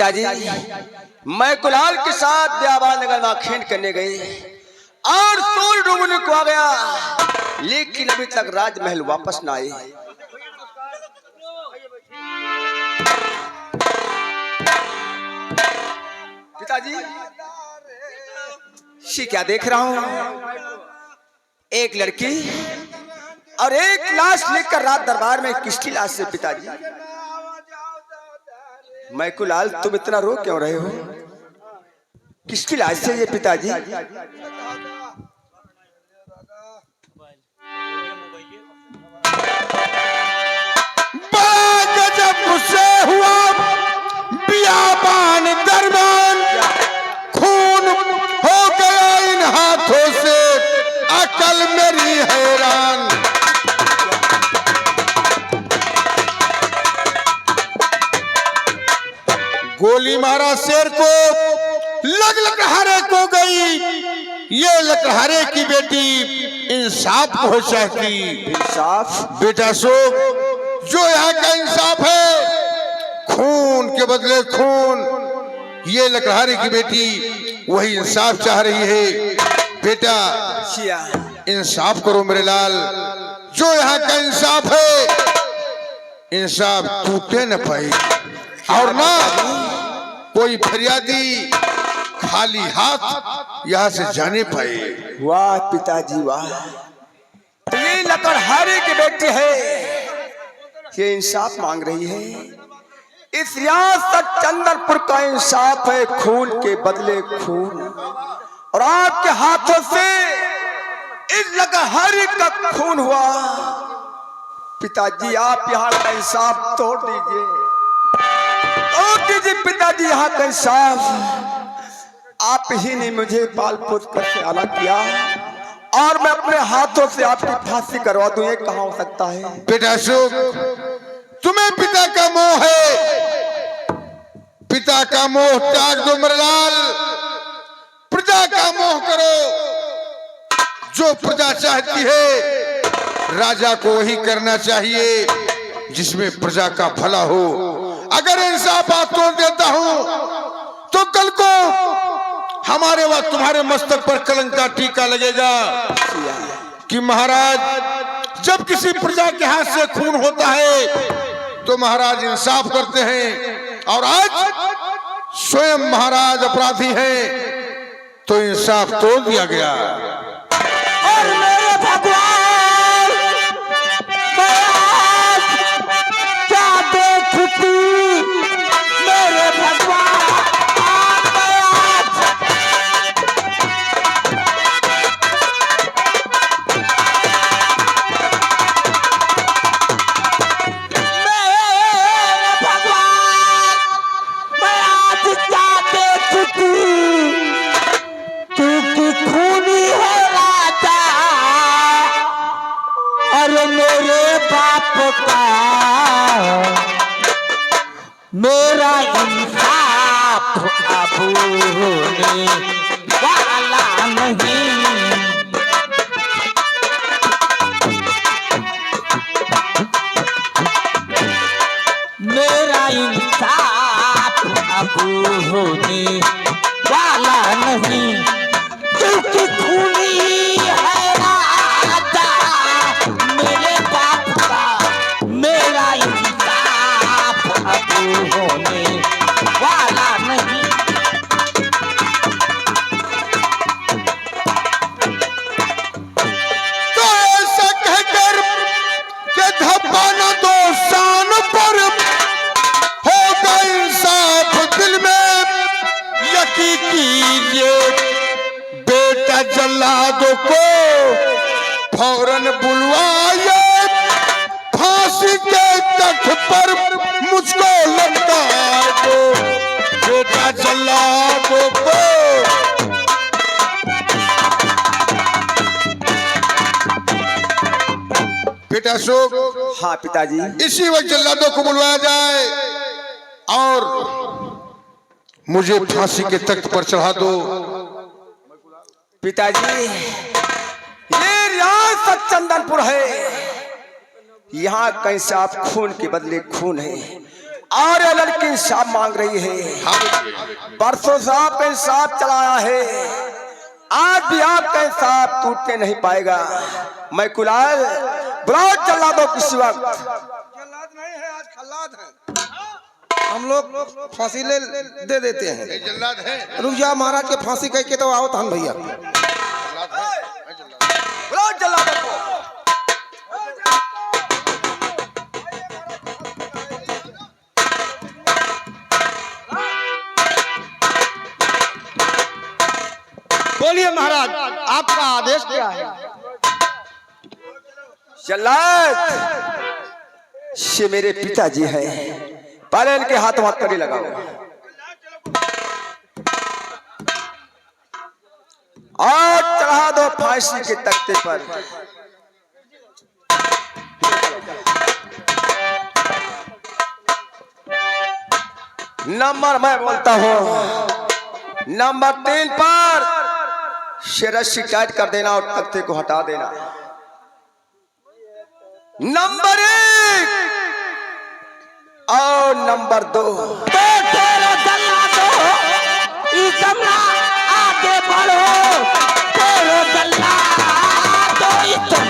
पिताजी, मैं कुलाल के साथ ब्याबान नगर में खेल करने गए और सूरज डूबने को आ गया, लेकिन अभी तक राजमहल वापस ना आए। पिताजी, ये क्या देख रहा हूं? एक लड़की और एक लाश लेकर रात दरबार में किसकी लाश से? पिताजी, मैं कुलाल, तुम इतना रो क्यों रहे हो? किसकी लाश से ये? पिताजी, बड़ा गजब गुस्से हुआ बियाबान दरबान, खून हो गया इन हाथों से, अकल मेरी हैरान। गोली मारा शेर को, लकड़हारे को गई, ये लकड़हारे की बेटी इंसाफ को चाहती। इंसाफ? बेटा सो, जो यहाँ का इंसाफ है, खून के बदले खून, ये लकड़हारे की बेटी वही इंसाफ चाह रही है। बेटा इंसाफ करो मेरे लाल, जो यहाँ का इंसाफ है, इंसाफ टूटे न पाए और ना कोई फरियादी खाली हाथ यहाँ से जाने पाए। वाह पिताजी वाह, तो ये लकड़हारे की बेटी है, ये इंसाफ मांग रही है। इस रियासत चंदनपुर का इंसाफ है, खून के बदले खून, और आपके हाथों से इस लकड़हारे का खून हुआ। पिताजी, आप यहाँ का इंसाफ तोड़ दीजिए, तोड़ दीजिए पिताजी यहाँ का इंसाफ। आप ही ने मुझे पाल पोस कर से अलग किया और मैं अपने हाथों से आपकी फांसी करवा दूं, ये कहाँ हो सकता है? बेटा सुख, तुम्हें पिता का मोह है, पिता का मोह त्याग दो मेरे लाल, प्रजा का मोह करो। जो प्रजा चाहती है, राजा को वही करना चाहिए जिसमें प्रजा का भला हो। अगर इंसाफ तोड़ देता हूं तो कल को हमारे व तुम्हारे मस्तक पर कलंक का टीका लगेगा कि महाराज, जब किसी प्रजा के हाथ से खून होता है तो महाराज इंसाफ करते हैं, और आज स्वयं महाराज अपराधी हैं तो इंसाफ तोड़ दिया गया। और मेरे भगवान, क्या देखती मेरे भगवान, मेरा इंसाफ अब होने वाला नहीं। मेरा इंसाफ अब होने वाला नहीं, क्योंकि खूनी है राजा मेरे बाप का। मेरा इंसाफ अब होने वाला नहीं। तो ऐसा कहकर के धब्बा न दो शान पर, होगा इंसाफ दिल में यकीन कीजिए। बेटा जल्लादों को फौरन बुलवाइए, फांसी के तख्त पर मुझको लटका दो। बेटा जल्लादों को बेटा शोक, हाँ पिताजी, इसी वक्त जल्लादों को बुलवाया जाए और मुझे फांसी के तख्त पर चढ़ा दो। पिताजी, ये रियासत चंदनपुर है, यहाँ का इंसाफ खून के बदले खून है, और ये लड़की इंसाफ मांग रही है। परसों से आपका इंसाफ चलाया है, आज भी आपका इंसाफ टूटने नहीं पाएगा। मैं कुलाल बुलाओ चला दो किसी वक्त। जल्लाद नहीं है, आज खल्लाद है। हम लोग फांसी दे देते हैं। जल्लाद है। रुक जा महाराज के फांसी कह के तो आओ थान भैया। बुलाओ चला दो। बोलिए महाराज, आपका आदेश क्या है? जल्लाद, ये मेरे पिताजी हैं, पहले इनके हाथों हाथ कड़ी लगाओ और चढ़ा दो फांसी के तख्ते पर। नंबर मैं बोलता हूं, नंबर 3 पर रस्सी टाइट कर देना और तख्ते को हटा देना। नंबर 1 और नंबर 2 तेरे जल्लादो, इधर आगे बढ़ो। तेरे जल्लादो, इधर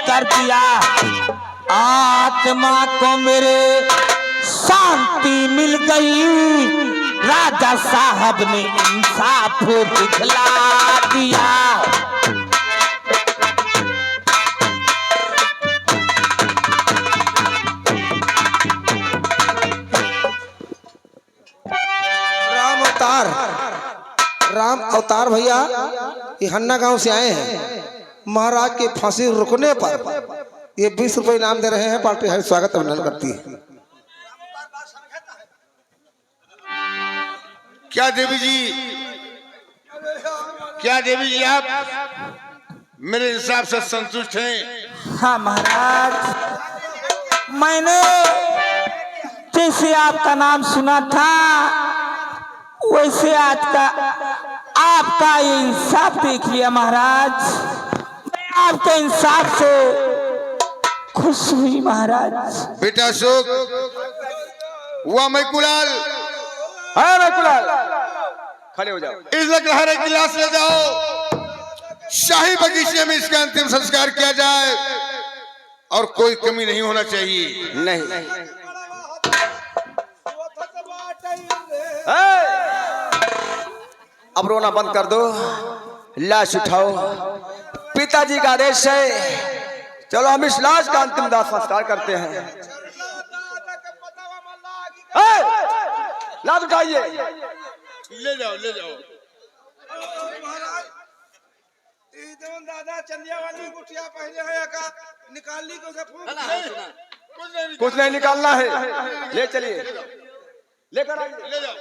कर दिया। आत्मा को मेरे शांति मिल गई। राजा साहब ने इंसाफ दिखला दिया। राम अवतार भैया ये हन्ना गांव से आए हैं। महाराज के फांसी रुकने पर ये 20 रुपए इनाम दे रहे हैं। पार्टी है स्वागत अभिनंदन करती है। क्या देवी जी, क्या देवी जी आप मेरे हिसाब से संतुष्ट हैं? हाँ महाराज, मैंने जैसे आपका नाम सुना था वैसे आज का आपका ये इंसाफ देख लिया महाराज। मैं आपके इंसाफ से खुश हुई महाराज। बेटा अशोक, हुआ मैं कुलाल। हाँ मैं कुलाल, खड़े हो जाओ। इस लकड़हारे की लाश ले जाओ, शाही बगीचे में इसका अंतिम संस्कार किया जाए और कोई कमी नहीं होना चाहिए। नहीं अब रोना बंद कर दो, लाश उठाओ। पिताजी का आदेश है, चलो हम इस लाश का अंतिम दाह संस्कार करते हैं। लाश उठाइए, ले जाओ ले जाओ। दादा चंदिया वाली गुठिया पहले है का निकाल ली कुछ नहीं निकालना है। ले चलिए, लेकर आइए, ले जाओ।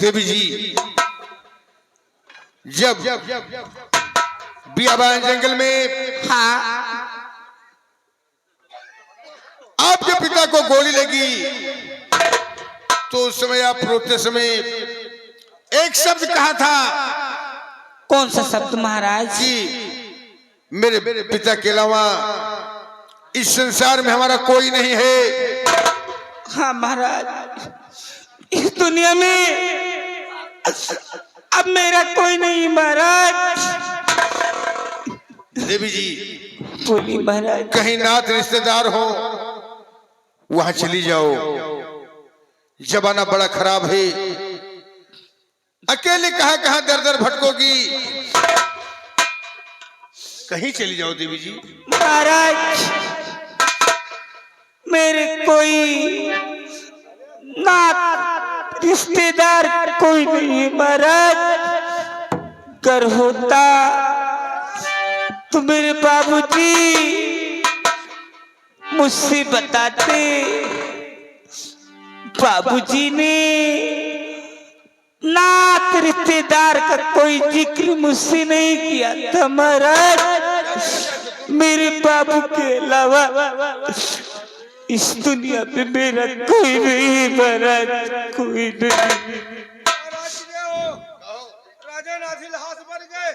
देवी जी, जब बियाबान जंगल में आपके पिता को गोली लगी तो उस समय आप रोते समय एक शब्द कहा था। कौन सा शब्द महाराज? कि मेरे पिता के अलावा इस संसार में हमारा कोई नहीं है। हाँ महाराज, इस दुनिया में अब मेरा कोई नहीं महाराज। देवी जी, बोली महाराज। कहीं नात रिश्तेदार हो वहां चली जाओ, जमाना बड़ा खराब है। अकेले कहां दर दर भटकोगी, कहीं चली जाओ देवी जी। महाराज, मेरे कोई नात रिश्तेदार कोई नहीं महाराज। कर होता तो मेरे बाबूजी मुझसे बताते बाबूजी ने नात रिश्तेदार का कोई जिक्र मुझसे नहीं किया था महाराज। मेरे बाबू के अलावा इस दुनिया पे मेरा कोई नहीं महाराज, कोई नहीं। राजा नाजिल हाथ बन गए,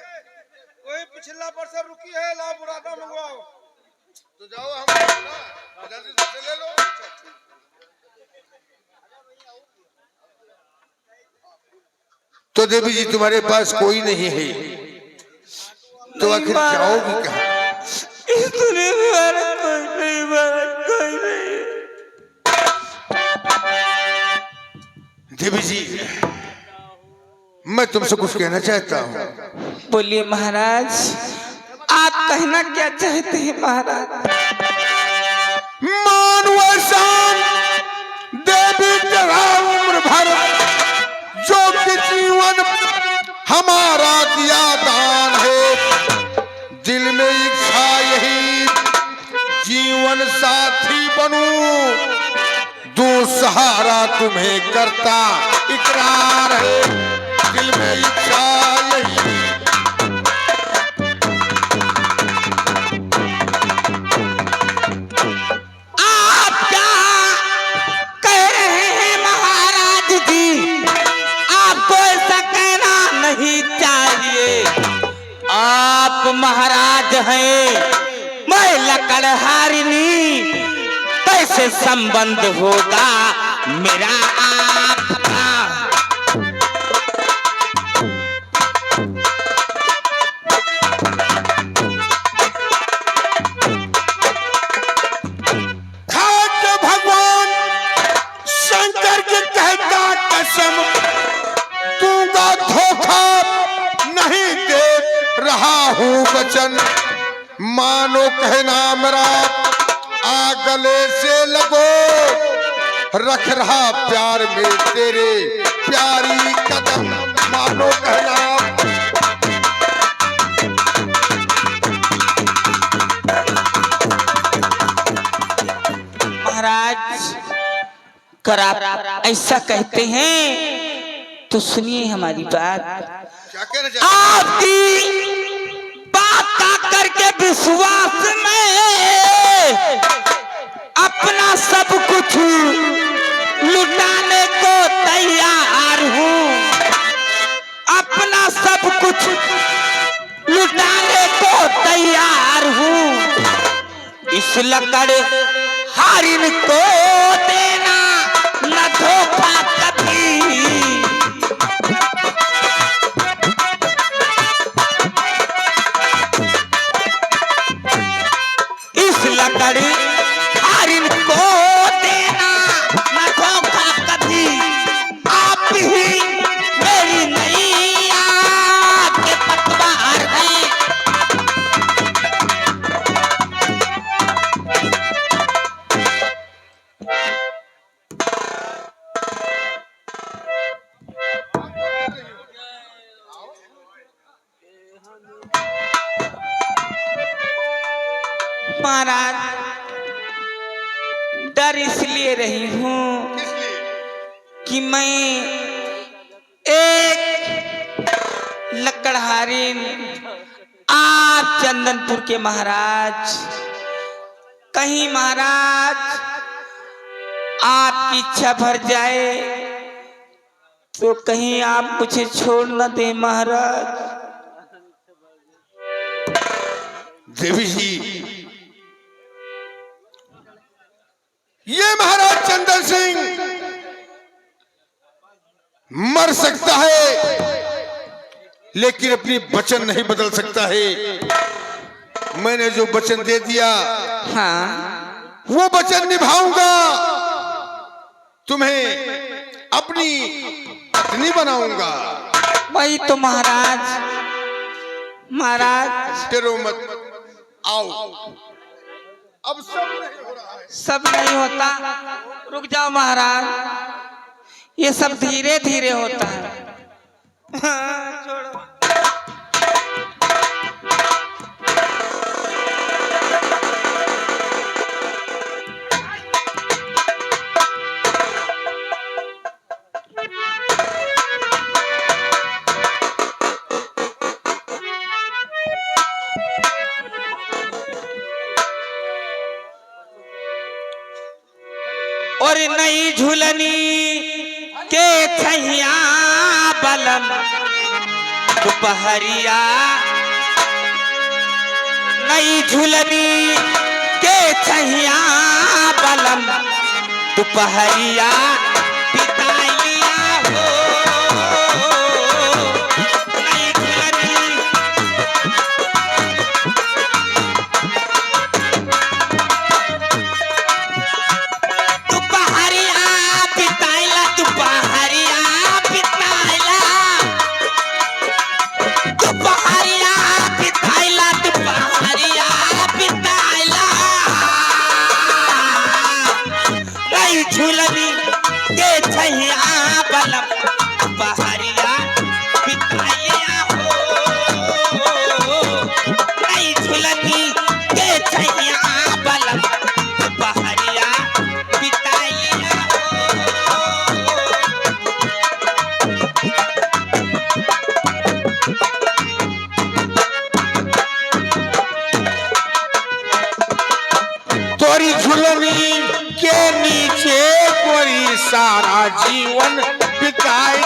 कोई पिछला परसों रुकी है, ला बुरादा मंगवाओ। तो जाओ हम राजा से ले लो। तो देवी जी तुम्हारे पास कोई नहीं है, तो आखिर जाओगी कहाँ? इस दुनिया में हमारा कोई नहीं महाराज, कोई नहीं। देवी जी मैं तुमसे कुछ कहना चाहता हूँ। बोलिए महाराज, आप कहना क्या चाहते हैं महाराज? मानव शान देवी तेरा उम्र भर जो कि जीवन हमारा दिया दान है, दिल में इच्छा यही जीवन साथी बनूं, दो सहारा तुम्हें करता इकरार है, दिल में इच्छा यही। आप क्या कह रहे हैं महाराज जी? आपको ऐसा कहना नहीं चाहिए। आप महाराज हैं, मैं लकड़हारिनी, कैसे संबंध होगा मेरा आपका? खाट भगवान शंकर के कहता कसम दूंगा धोखा, नहीं दे रहा हूँ वचन, मानो कहना मेरा आ गले से लगो, रख रहा प्यार में तेरे प्यारी कदम, मानो कहना। महाराज कर आप ऐसा कहते हैं तो सुनिए हमारी बात। क्या कहना चाहते हैं? आपकी बात का करके विश्वास में अपना सब कुछ लुटाने को तैयार हूँ, अपना सब कुछ लुटाने को तैयार हूँ। इस लकड़ हारिन को देना न धोखा कभी। इस लकड़ हारिन को देना न धोखा कभी। आप ही मेरी नैया के पतवार हैं। महाराज डर इसलिए रही हूँ कि मैं एक लकड़हारिन, आप चंदनपुर के महाराज, कहीं महाराज आपकी इच्छा भर जाए तो कहीं आप मुझे छोड़ न दे महाराज। देवी जी ये महाराज चंदन सिंह मर सकता है लेकिन अपनी वचन नहीं बदल सकता है। मैंने जो वचन दे दिया हाँ वो वचन निभाऊंगा, तुम्हें अपनी पत्नी बनाऊंगा। वही तो महाराज। महाराज डरो मत, आओ। अब सब नहीं हो रहा है। सब नहीं होता, रुक जाओ महाराज, ये सब धीरे धीरे होता है। हाँ, छोड़ो। और नई झुलनी के छैया बलम दोपहरिया, नई झुलनी के छैया बलम दोपहरिया बिताइया हो। नई झुलनी दोपहरिया बिताइला, दोपहरिया बिताइला, दोपहरिया बिताइला, दोपहरिया बिताइला। नई झुलनी के छैया बलम दोपहरिया बिताइया हो। नई झुलनी के छैया बलम दोपहरिया बिताइया हो। तोरी झुलनी के नीचे कोरी सारा जीवन बिताए